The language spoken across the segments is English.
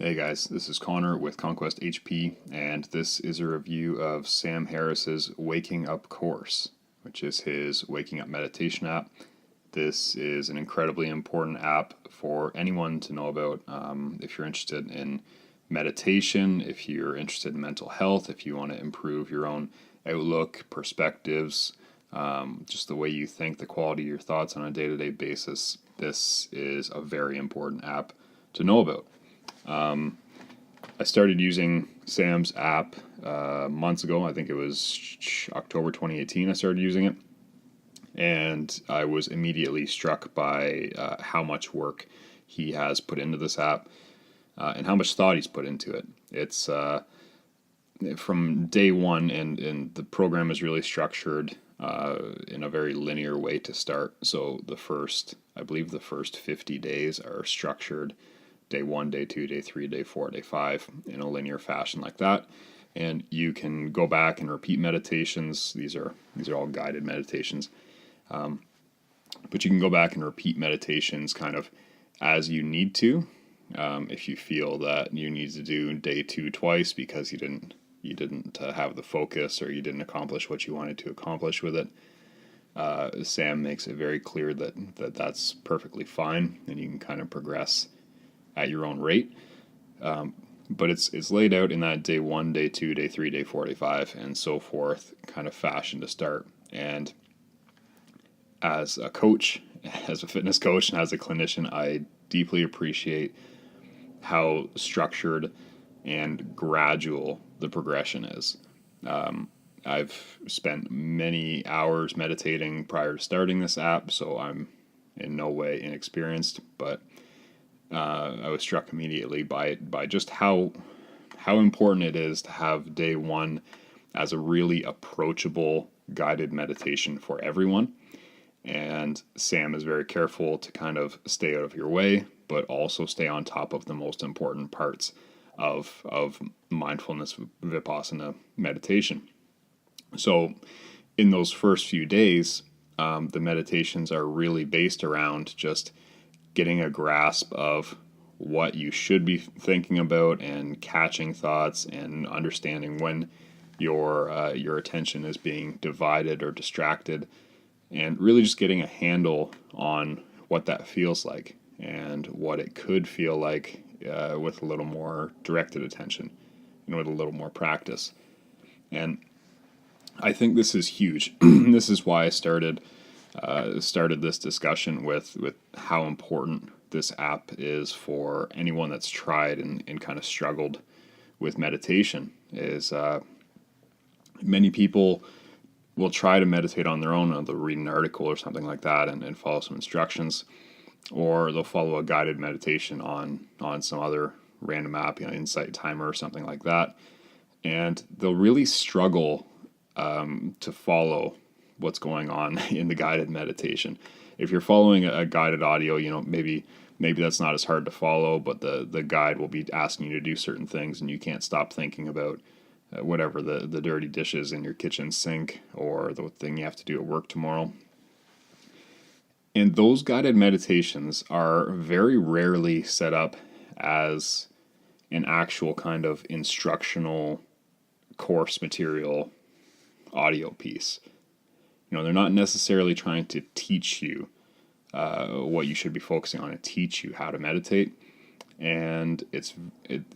Hey guys, this is Connor with Conquest HP, and this is a review of Sam Harris's Waking Up course, which is his Waking Up meditation app. This is an incredibly important app for anyone to know about if you're interested in meditation, if you're interested in mental health, if you want to improve your own outlook, perspectives, just the way you think, the quality of your thoughts on a day-to-day basis. This is a very important app to know about. I started using Sam's app months ago. I think it was October 2018 I started using it. And I was immediately struck by how much work he has put into this app and how much thought he's put into it. It's from day one, and the program is really structured in a very linear way to start. So I believe the first 50 days are structured day 1, day 2, day 3, day 4, day 5 in a linear fashion like that. And you can go back and repeat meditations. These are all guided meditations. But you can go back and repeat meditations kind of as you need to. If you feel that you need to do day 2 twice because you didn't have the focus, or you didn't accomplish what you wanted to accomplish with it, Sam makes it very clear that that's perfectly fine, and you can kind of progress at your own rate. But it's laid out in that day 1, day 2, day 3, day 4, day 5, and so forth kind of fashion to start. And as a coach, as a fitness coach, and as a clinician, I deeply appreciate how structured and gradual the progression is. I've spent many hours meditating prior to starting this app, so I'm in no way inexperienced, but I was struck immediately by just how important it is to have day 1 as a really approachable guided meditation for everyone. And Sam is very careful to kind of stay out of your way, but also stay on top of the most important parts of mindfulness vipassana meditation. So in those first few days, the meditations are really based around just getting a grasp of what you should be thinking about and catching thoughts and understanding when your attention is being divided or distracted, and really just getting a handle on what that feels like and what it could feel like with a little more directed attention and with a little more practice. And I think this is huge. This is why I started this discussion with how important this app is for anyone that's tried and kind of struggled with meditation. Is many people will try to meditate on their own, or they'll read an article or something like that and follow some instructions, or they'll follow a guided meditation on some other random app, Insight Timer or something like that, and they'll really struggle to follow what's going on in the guided meditation. If you're following a guided audio, maybe that's not as hard to follow, but the guide will be asking you to do certain things, and you can't stop thinking about whatever the dirty dishes in your kitchen sink, or the thing you have to do at work tomorrow. And those guided meditations are very rarely set up as an actual kind of instructional course material audio piece. They're not necessarily trying to teach you what you should be focusing on and teach you how to meditate. And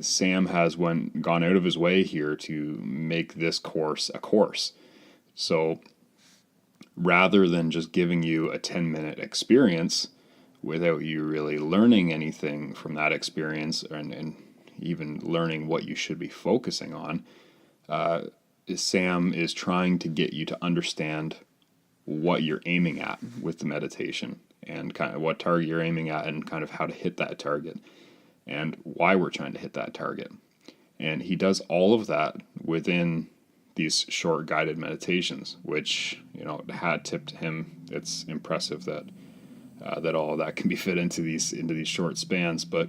Sam has gone out of his way here to make this course a course. So rather than just giving you a 10-minute experience without you really learning anything from that experience, and even learning what you should be focusing on, Sam is trying to get you to understand what you're aiming at with the meditation, and kind of what target you're aiming at, and kind of how to hit that target, and why we're trying to hit that target. And he does all of that within these short guided meditations, which, hat tip to him. It's impressive that all of that can be fit into these short spans. But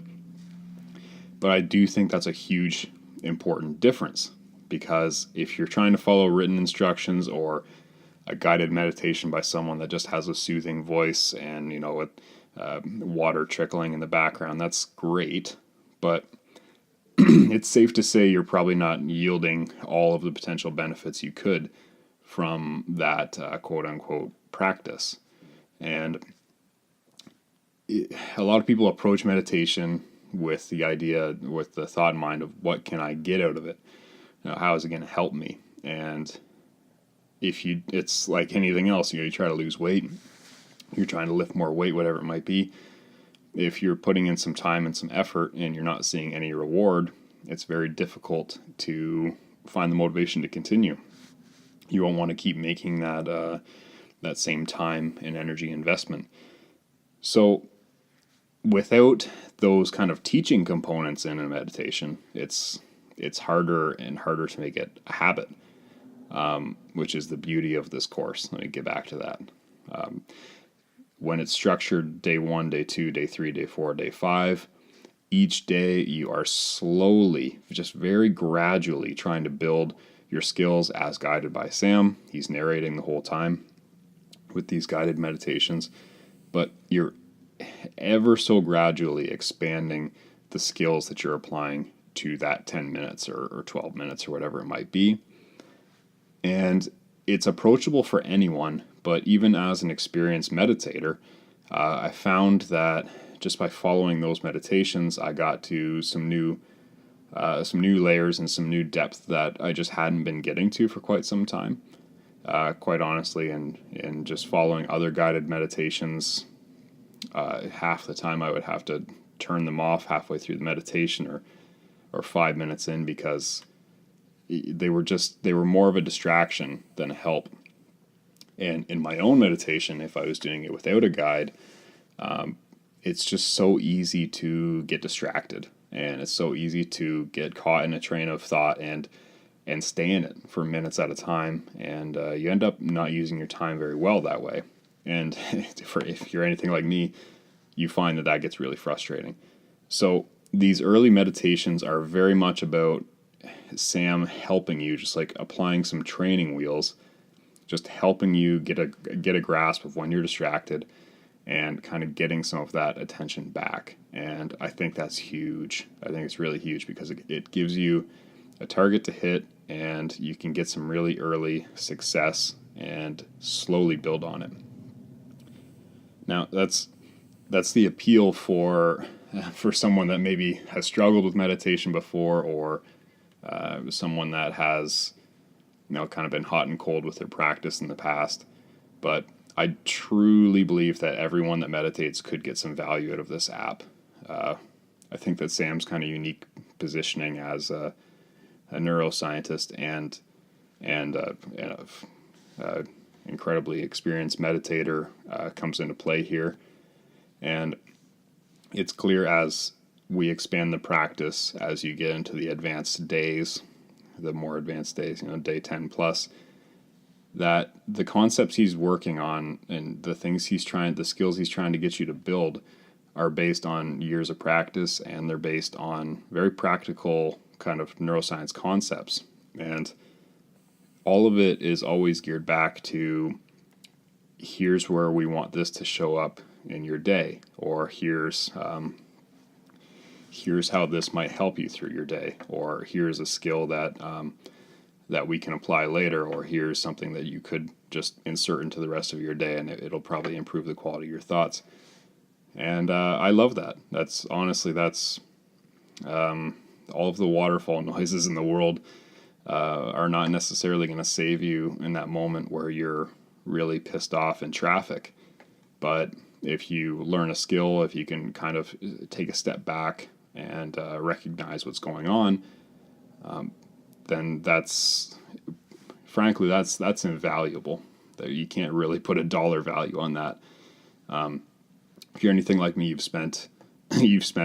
I do think that's a huge, important difference, because if you're trying to follow written instructions, or a guided meditation by someone that just has a soothing voice and, with water trickling in the background, that's great. But it's safe to say you're probably not yielding all of the potential benefits you could from that quote unquote practice. And a lot of people approach meditation with the idea, with the thought in mind of what can I get out of it? How is it going to help me? And it's like anything else, you try to lose weight, you're trying to lift more weight, whatever it might be. If you're putting in some time and some effort and you're not seeing any reward, it's very difficult to find the motivation to continue. You won't want to keep making that same time and energy investment. So without those kind of teaching components in a meditation, it's harder and harder to make it a habit, which is the beauty of this course. Let me get back to that. When it's structured day 1, day 2, day 3, day 4, day 5, each day you are slowly, just very gradually trying to build your skills as guided by Sam. He's narrating the whole time with these guided meditations, but you're ever so gradually expanding the skills that you're applying to that 10 minutes or 12 minutes or whatever it might be. And it's approachable for anyone, but even as an experienced meditator, I found that just by following those meditations, I got to some new layers and some new depth that I just hadn't been getting to for quite some time. Quite honestly, and just following other guided meditations, half the time I would have to turn them off halfway through the meditation or 5 minutes in, because they were more of a distraction than a help. And in my own meditation, if I was doing it without a guide, it's just so easy to get distracted, and it's so easy to get caught in a train of thought and stay in it for minutes at a time, and you end up not using your time very well that way. And if you're anything like me, you find that gets really frustrating. So these early meditations are very much about Sam helping you, just like applying some training wheels, just helping you get a grasp of when you're distracted and kind of getting some of that attention back. And I think that's huge. I think it's really huge because it gives you a target to hit, and you can get some really early success and slowly build on it. Now, that's the appeal for someone that maybe has struggled with meditation before, or someone that has kind of been hot and cold with their practice in the past. But I truly believe that everyone that meditates could get some value out of this app. I think that Sam's kind of unique positioning as a neuroscientist and incredibly experienced meditator comes into play here. And it's clear as we expand the practice, as you get into the advanced days, the more advanced days, day 10 plus, that the concepts he's working on and the skills he's trying to get you to build are based on years of practice, and they're based on very practical kind of neuroscience concepts. And all of it is always geared back to, here's where we want this to show up in your day, or here's how this might help you through your day, or here's a skill that we can apply later, or here's something that you could just insert into the rest of your day, and it'll probably improve the quality of your thoughts. And I love that. That's all of the waterfall noises in the world are not necessarily going to save you in that moment where you're really pissed off in traffic. But if you learn a skill, if you can kind of take a step back and recognize what's going on, then that's invaluable. That you can't really put a dollar value on that. If you're anything like me, you've spent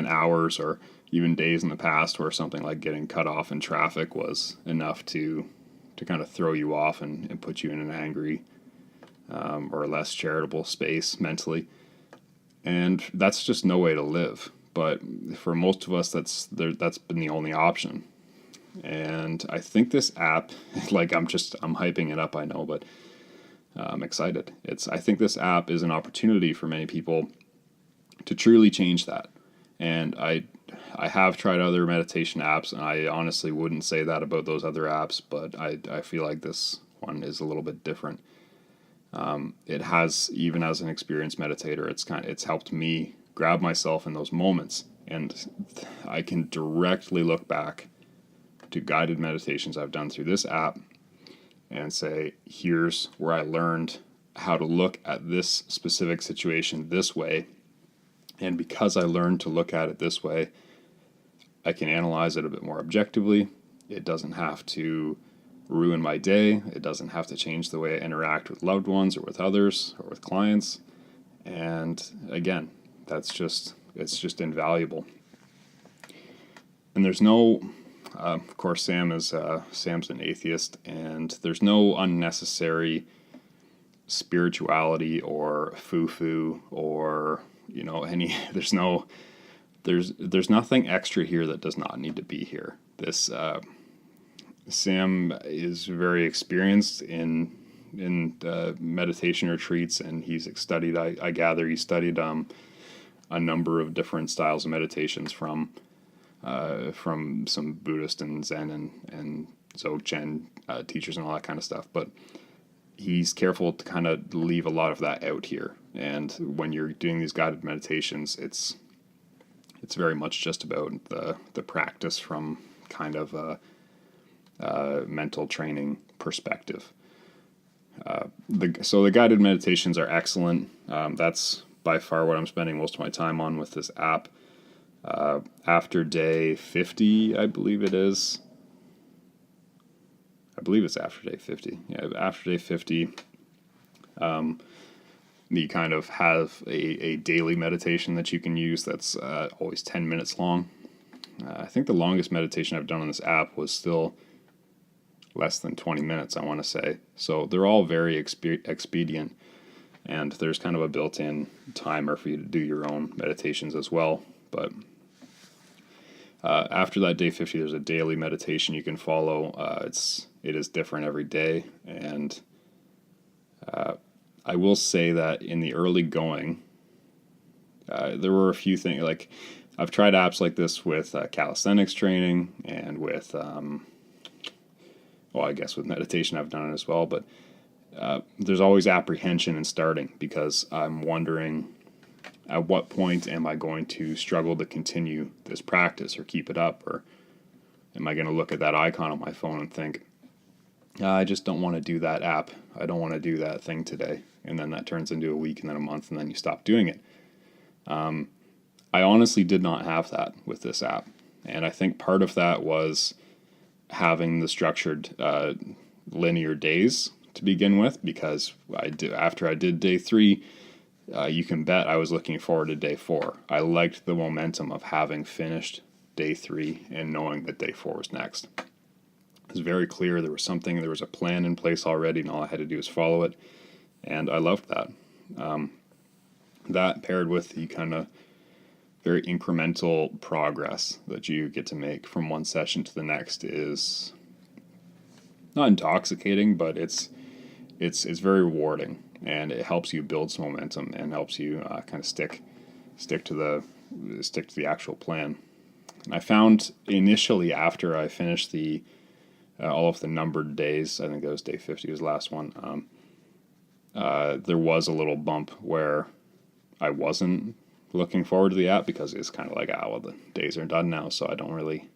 hours or even days in the past where something like getting cut off in traffic was enough to kind of throw you off and put you in an angry or less charitable space mentally. And that's just no way to live. But for most of us, that's been the only option. And I think this app, like I'm hyping it up, I know, but I'm excited. I think this app is an opportunity for many people to truly change that. And I have tried other meditation apps, and I honestly wouldn't say that about those other apps, but I feel like this one is a little bit different. It has, even as an experienced meditator, it's helped me grab myself in those moments, and I can directly look back to guided meditations I've done through this app and say, here's where I learned how to look at this specific situation this way. And because I learned to look at it this way, I can analyze it a bit more objectively. It doesn't have to ruin my day. It doesn't have to change the way I interact with loved ones or with others or with clients. And again, it's just invaluable. And there's no, of course, Sam's an atheist, and there's no unnecessary spirituality or foo-foo or there's nothing extra here that does not need to be here. This Sam is very experienced in meditation retreats, and he's studied. I gather he studied a number of different styles of meditations from some Buddhist and Zen and Dzogchen teachers and all that kind of stuff. But he's careful to kind of leave a lot of that out here. And when you're doing these guided meditations, it's very much just about the practice from kind of a mental training perspective. So the guided meditations are excellent. That's by far what I'm spending most of my time on with this app. After day 50, I believe it is. I believe it's after day 50. Yeah, after day 50, you kind of have a daily meditation that you can use that's always 10 minutes long. I think the longest meditation I've done on this app was still less than 20 minutes, I want to say. So they're all very expedient, and there's kind of a built-in timer for you to do your own meditations as well. But after that day 50, there's a daily meditation you can follow. It is different every day, and I will say that in the early going, there were a few things, like I've tried apps like this with calisthenics training and with, I guess with meditation I've done it as well, but there's always apprehension in starting because I'm wondering at what point am I going to struggle to continue this practice or keep it up, or am I going to look at that icon on my phone and think, I just don't want to do that app. I don't want to do that thing today. And then that turns into a week and then a month and then you stop doing it. I honestly did not have that with this app. And I think part of that was having the structured linear days to begin with, because after I did day 3, you can bet I was looking forward to day 4. I liked the momentum of having finished day 3 and knowing that day 4 was next. It was very clear there was a plan in place already, and all I had to do was follow it, and I loved that. That paired with the kind of very incremental progress that you get to make from one session to the next is not intoxicating, but it's very rewarding, and it helps you build some momentum and helps you kind of stick to the actual plan. And I found initially after I finished all of the numbered days, I think that was day 50 was the last one, there was a little bump where I wasn't looking forward to the app because it's kind of like, the days are done now, so I don't really,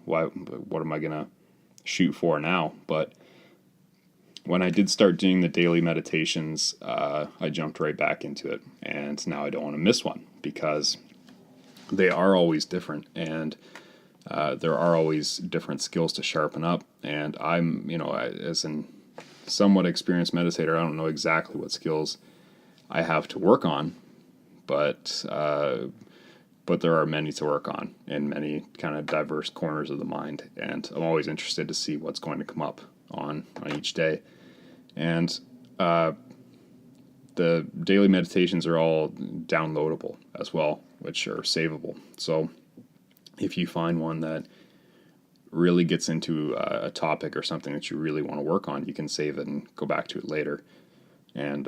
what am I going to shoot for now? But when I did start doing the daily meditations, I jumped right back into it, and now I don't want to miss one because they are always different, and there are always different skills to sharpen up. And I'm, as a somewhat experienced meditator, I don't know exactly what skills I have to work on, but there are many to work on in many kind of diverse corners of the mind, and I'm always interested to see what's going to come up on each day. And the daily meditations are all downloadable as well, which are savable. So if you find one that really gets into a topic or something that you really want to work on, you can save it and go back to it later. And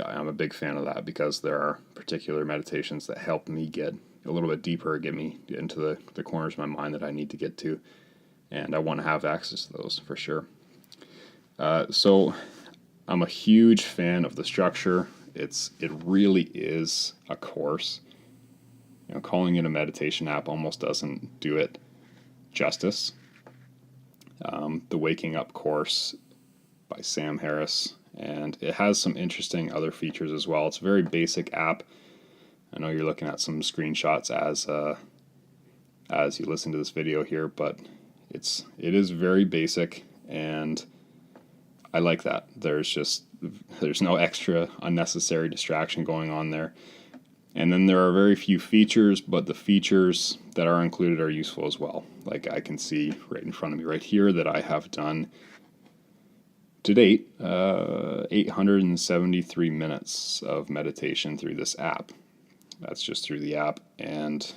I'm a big fan of that because there are particular meditations that help me get a little bit deeper, get me into the corners of my mind that I need to get to, and I want to have access to those for sure. So I'm a huge fan of the structure. It really is a course. Calling it a meditation app almost doesn't do it justice. The Waking Up course by Sam Harris, and it has some interesting other features as well. It's a very basic app. I know you're looking at some screenshots as you listen to this video here, but it is very basic, and I like that. There's no extra unnecessary distraction going on there. And then there are very few features, but the features that are included are useful as well. Like I can see right in front of me right here that I have done to date 873 minutes of meditation through this app. That's just through the app, and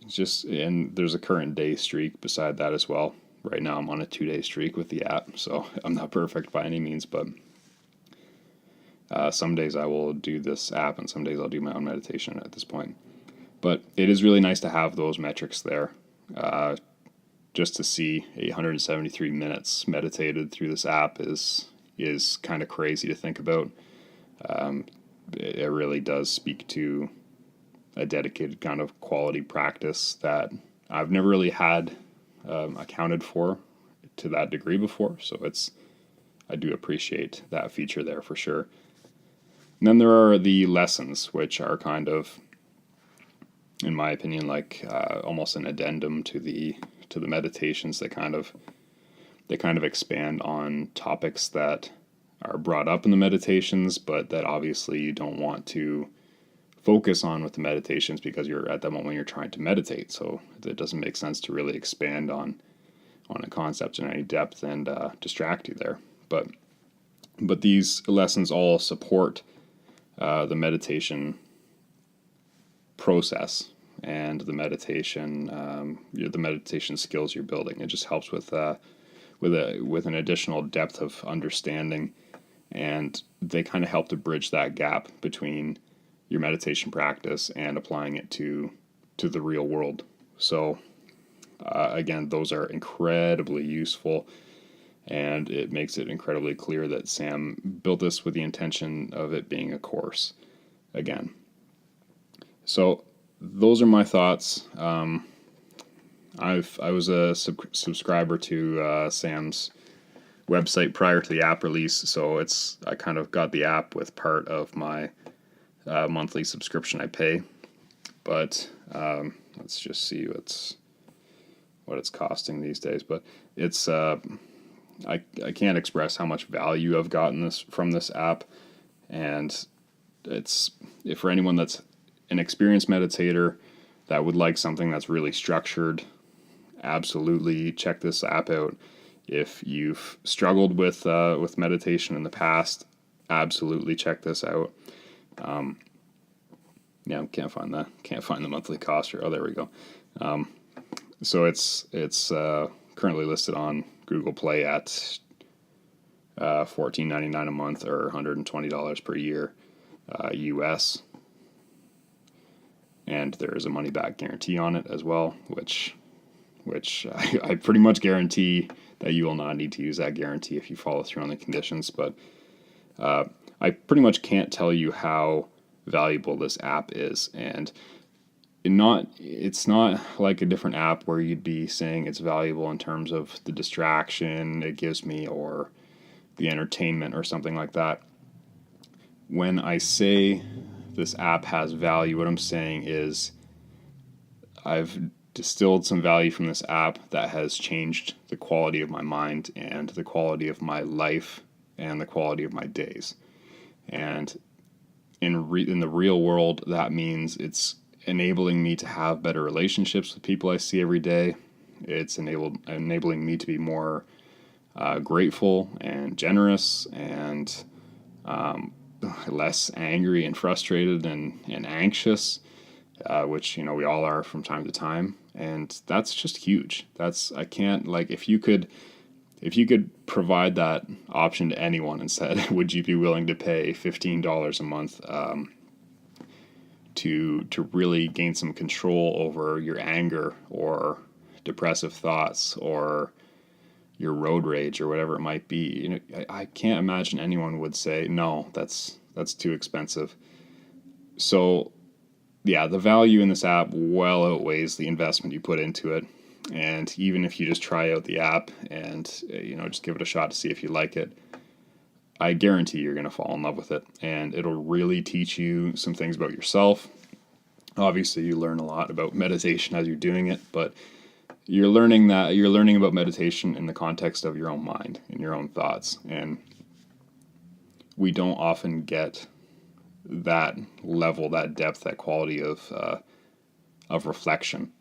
there's a current day streak beside that as well. Right now I'm on a 2-day streak with the app, so I'm not perfect by any means, but some days I will do this app and some days I'll do my own meditation at this point. But it is really nice to have those metrics there. Just to see 873 minutes meditated through this app is kind of crazy to think about. It really does speak to a dedicated kind of quality practice that I've never really had accounted for to that degree before. So I do appreciate that feature there for sure. And then there are the lessons, which are kind of, in my opinion, like almost an addendum to the meditations. They kind of expand on topics that are brought up in the meditations, but that obviously you don't want to focus on with the meditations because you're at that moment you're trying to meditate. So it doesn't make sense to really expand on a concept in any depth and distract you there. But these lessons all support the meditation process and the meditation skills you're building. It just helps with an additional depth of understanding, and they kind of help to bridge that gap between your meditation practice and applying it to the real world. So again, those are incredibly useful, and it makes it incredibly clear that Sam built this with the intention of it being a course again. So those are my thoughts. I was a subscriber to Sam's website prior to the app release, so I kind of got the app with part of my monthly subscription I pay. But let's just see what it's costing these days. But it's I can't express how much value I've gotten from this app, and it's for anyone that's an experienced meditator that would like something that's really structured, absolutely check this app out. If you've struggled with meditation in the past, absolutely check this out. Yeah, can't find the monthly cost. Oh, there we go. So it's currently listed on Google Play at $14.99 a month or $120 per year US. And there is a money back guarantee on it as well, which I pretty much guarantee that you will not need to use that guarantee if you follow through on the conditions. But I pretty much can't tell you how valuable this app is, and it's not like a different app where you'd be saying it's valuable in terms of the distraction it gives me or the entertainment or something like that. When I say this app has value, what I'm saying is I've distilled some value from this app that has changed the quality of my mind and the quality of my life and the quality of my days. And in the real world, that means it's enabling me to have better relationships with people I see every day. It's enabling me to be more grateful and generous and less angry and frustrated and anxious, which we all are from time to time, and that's just huge. If you could provide that option to anyone and said, would you be willing to pay $15 a month to really gain some control over your anger or depressive thoughts or your road rage or whatever it might be. You know, I can't imagine anyone would say, no, that's too expensive. So yeah, the value in this app well outweighs the investment you put into it. And even if you just try out the app and just give it a shot to see if you like it, I guarantee you're going to fall in love with it, and it'll really teach you some things about yourself. Obviously, you learn a lot about meditation as you're doing it, but you're learning about meditation in the context of your own mind and your own thoughts. And we don't often get that level, that depth, that quality of reflection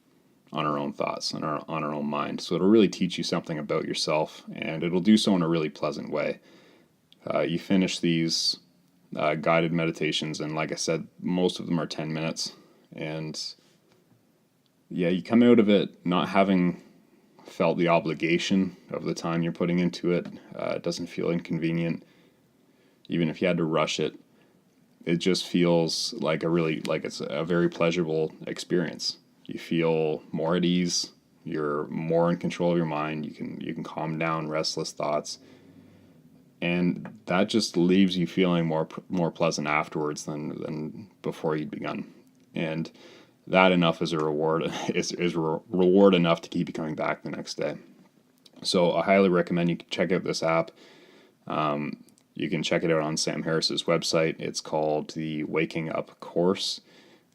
on our own thoughts, on our own mind. So it'll really teach you something about yourself, and it'll do so in a really pleasant way. You finish these guided meditations, and like I said, most of them are 10 minutes. And yeah, you come out of it not having felt the obligation of the time you're putting into it. It doesn't feel inconvenient. Even if you had to rush it, it just feels like it's a very pleasurable experience. You feel more at ease. You're more in control of your mind. You can calm down restless thoughts. And that just leaves you feeling more pleasant afterwards than before you'd begun. And that enough is a reward is reward enough to keep you coming back the next day. So I highly recommend you check out this app. You can check it out on Sam Harris's website. It's called the Waking Up Course.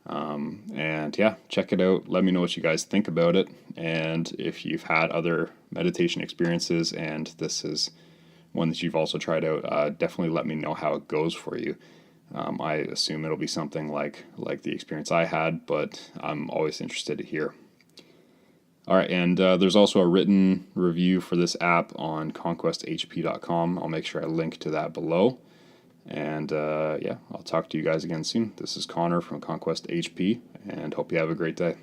And yeah, check it out. Let me know what you guys think about it. And if you've had other meditation experiences and this is one that you've also tried out, definitely let me know how it goes for you. I assume it'll be something like the experience I had, but I'm always interested to hear. All right, and there's also a written review for this app on conquesthp.com. I'll make sure I link to that below. And yeah, I'll talk to you guys again soon. This is Connor from Conquest HP, and hope you have a great day.